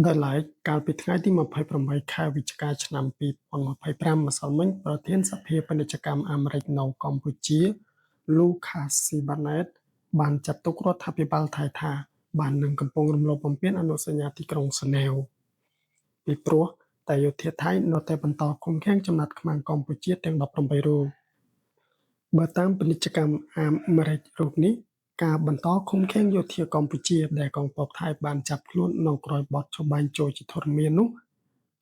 ដោយឡែកកាលពីថ្ងៃទី28ខែវិច្ឆិកាឆ្នាំ2025ម្សិលមិញប្រធានសភាពាណិជ្ជកម្មអាមេរិកនៅកម្ពុជា Lucas Sibanet បានចាត់ទុករដ្ឋាភិបាលថៃថាបាននឹងកំពុងរំលោភបំពានអនុសញ្ញាទីក្រុងហ្សឺណែវពីព្រោះតែយោធាថៃនៅតែបន្តឃុំឃាំងចំណាត់ខ្មាំងកម្ពុជាទាំង18រូបបើតាមពាណិជ្ជកម្មអាមេរិករូបនេះការបន្តឃុំឃាំងយោធាកម្ពុជាដែលកងទ័ពថៃបានចាប់ខ្លួននៅក្រោយបទច្បែងចូលជាធរមាននោះ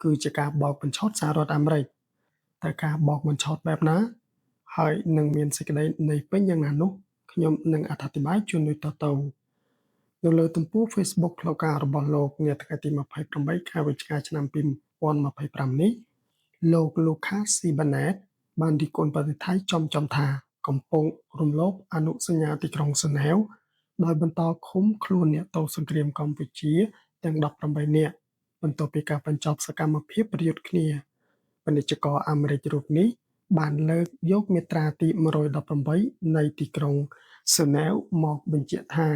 គឺជាការបោកបញ្ឆោតសហរដ្ឋអាមេរិកតែការបោកបញ្ឆោតបែបណាហើយនឹងមានសេចក្តីនៃពេញយ៉ាងណានោះខ្ញុំនឹងអធិប្បាយជូនដូចតទៅនៅលើទំព័រ Facebook ផ្លូវការរបស់លោកនាថ្ងៃទី28ខែវិច្ឆិកាឆ្នាំ2025នេះលោក Lucas Sibanet បានរិះគន់ប្រទេសថៃចំថាកំពុងរំលោភអនុសញ្ញាទីក្រុងហ្សឺណែវដោយបន្តឃុំខ្លួនអ្នកទោសសង្គ្រាមកម្ពុជាទាំង18នាក់បន្ទាប់ពីការបញ្ចប់សកម្មភាពប្រយុទ្ធគ្នាពាណិជ្ជករអាមេរិករូបនេះបានលើកយកមាត្រាទី118នៃទីក្រុងហ្សឺណែវមកបញ្ជាក់ថា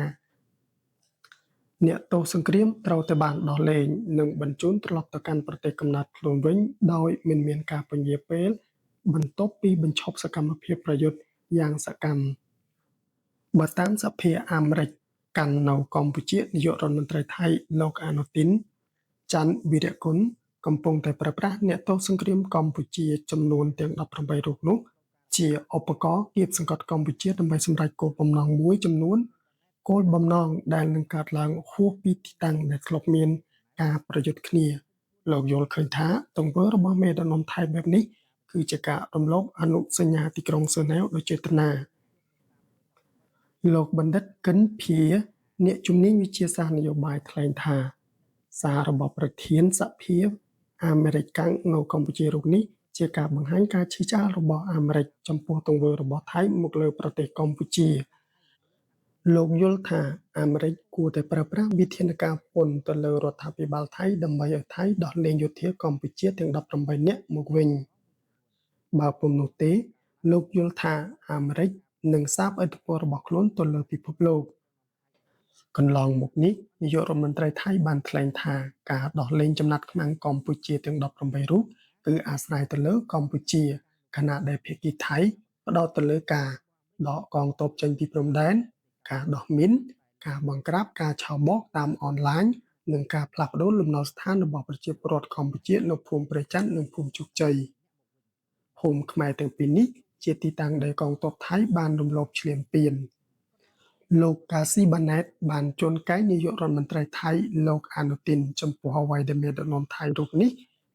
អ្នកទោសសង្គ្រាមត្រូវតែបានដោះលែងនិងបញ្ជូនត្រឡប់ទៅកាន់ប្រទេសកំណើតខ្លួនវិញដោយមិនមានការពន្យាពេលបន្ទាប់ពីបញ្ឈប់សកម្មភាពប្រយុទ្ធយ៉ាងសកម្មបើតាមសភាអាមេរិកកាន់នៅកម្ពុជានាយករដ្ឋមន្ត្រីថៃលោកអនុទីនច័ន្ទវីរៈគុណកំពុងតែប្រើប្រាស់អ្នកទោសសង្គ្រាមកម្ពុជាចំនួនទាំង18រូបនោះជាឧបករណ៍គៀបសង្កត់កម្ពុជាដើម្បីសម្រេចគោលបំណងមួយចំនួនគោលបំណងដែលនឹងកើតឡើងហួសពីទីតាំងដែលធ្លាប់មានការប្រយុទ្ធគ្នាលោកយល់ឃើញថាទង្វើរបស់មេដឹកនាំថៃបែបនេះគឺជាការរំលោភអនុសញ្ញាទីក្រុងហ្សឺណែវដោយចេតនាលោកបណ្ឌិតកិនភាអ្នកជំនាញវិទ្យាសាស្ត្រនយោបាយថ្លែងថាសាររបស់ប្រធានសភាអាមេរិកកាំងនៅកម្ពុជារូបនេះជាការបង្ហាញការឈឺឆ្អាលរបស់អាមេរិកចំពោះទង្វើរបស់ថៃមកលើប្រទេសកម្ពុជាលោកយល់ថាអាមេរិកគួរតែប្រើប្រាស់វិធានការពន្ធទៅលើរដ្ឋាភិបាលថៃដើម្បីឲ្យថៃដោះលែងយោធាកម្ពុជាទាំង18នាក់មកវិញបើពុំនោះទេលោកយល់ថាអាមេរិកនឹងសាបឥទ្ធិពលរបស់ខ្លួនទៅលើពិភពលោកកន្លងមកនេះនាយករដ្ឋមន្ត្រីថៃបានថ្លែងថាការដោះលែងចំណាត់ខ្មាំងកម្ពុជាទាំង18រូបគឺអាស្រ័យទៅលើកម្ពុជាខណៈដែលភាគីថៃផ្ដោតទៅលើការដកកងទ័ពចេញពីព្រំដែនការដោះមីនការបង្ក្រាបការឆបោកតាមអនឡាញនិងការផ្លាស់ប្ដូរលំនៅស្ថានរបស់ប្រជាពលរដ្ឋកម្ពុជានៅភូមិព្រះច័ន្ទនិងភូមិជោគជ័យភូមិខ្មែរទាំងពីរនេះជាទីតាំងដែលកងទ័ពថៃបានរំលោភឈ្លានពានលោកកាស៊ីបាណែតបានជួនកែងនាយករដ្ឋមន្ត្រីថៃលោកអនុទីនចំពោះអ្វីដែលមេដឹកនាំថៃរូបនេះ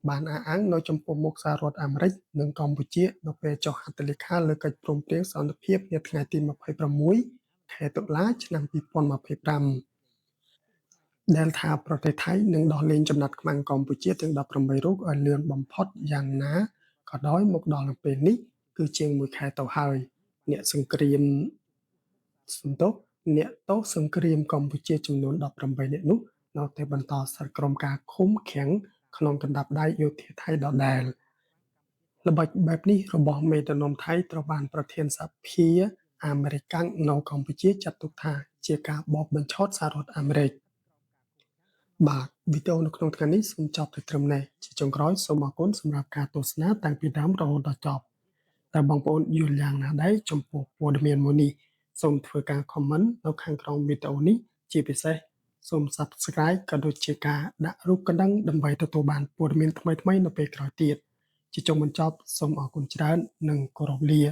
បានអះអាងនៅចំពោះមុខសហរដ្ឋអាមេរិកនិងកម្ពុជានៅពេលចុះហត្ថលេខាលើកិច្ចព្រមព្រៀងសន្តិភាពនាថ្ងៃទី26ខែតុលាឆ្នាំ2025ដែលថាប្រទេសថៃនឹងដោះលែងចំណាត់ខ្មាំងកម្ពុជាទាំង18រូបឲ្យលឿនបំផុតយ៉ាងណាក៏ដោយមកដល់ពេលនេះគឺជាង1ខែទៅហើយអ្នកទោសសង្គ្រាមកម្ពុជាចំនួន18នាក់នោះនៅតែបន្តស្ថិតក្រោមការឃុំឃាំងក្នុងកណ្ដាប់ដៃយោធាថៃដដែលល្បិចបែបនេះរបស់មេដឹកនាំថៃត្រូវបានប្រធានសភាអាមេរិកកាំងនៅកម្ពុជាចាត់ទុកថាជាការបោកបញ្ឆោតសហរដ្ឋអាមេរិកបាទវីដេអូនៅក្នុងថ្ងៃនេះសូមចប់តែត្រឹមនេះជាចុងក្រោយសូមអរគុណសម្រាប់ការទស្សនាតាំងពីដើមរហូតដល់ចប់តែបងប្អូនយល់យ៉ាងណាដែរចំពោះព័ត៌មានមួយនេះសូមធ្វើការ comment នៅខាងក្រោមវីដេអូនេះជាពិសេសសូម Subscribe ក៏ដូចជាការដាក់រូបកណ្ដឹងដើម្បីទទួលបានព័ត៌មានថ្មីៗនៅពេលក្រោយទៀតជាចុងបញ្ចប់សូមអរគុណច្រើននិងគោរពលា